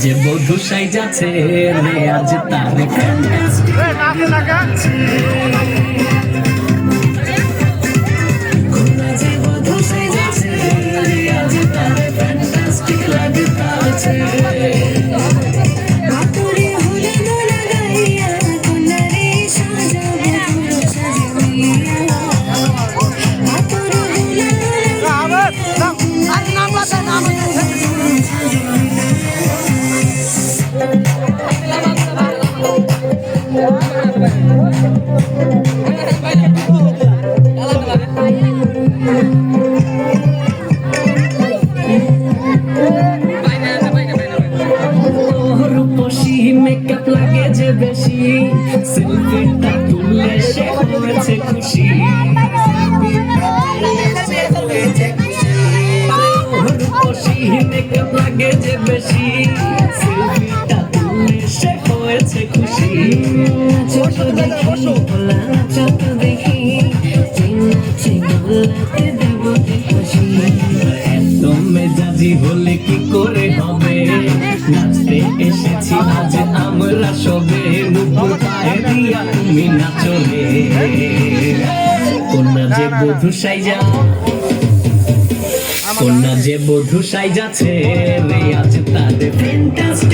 যে বধূ সাইজাছে রে আজ তার ফ্যান্টাস্টিক কন্যা যে বধূ সাইজাছে রে আজ তার ফ্যান্টাস্টিক লাগতাছে মেকআপ লাগে যে বেশি সেলফিটা তুললে সে হয়েছে খুশি মেকআপ লাগে যে বেশি সেলফিটা তুললে সে হয়েছে খুশি ছোট দেখি ভোলা ছোট দেখি একদম মেজাজি হলে কি করে হবে নাচতে এসেছি আজ আমরা সবে নুপুর পায়ে দিয়া তুমি নাচো রে কন্যা যে বধূ সাইজা কন্যা যে বধূ সাইজাছে রে আজ তার ফ্যান্টাস্টিক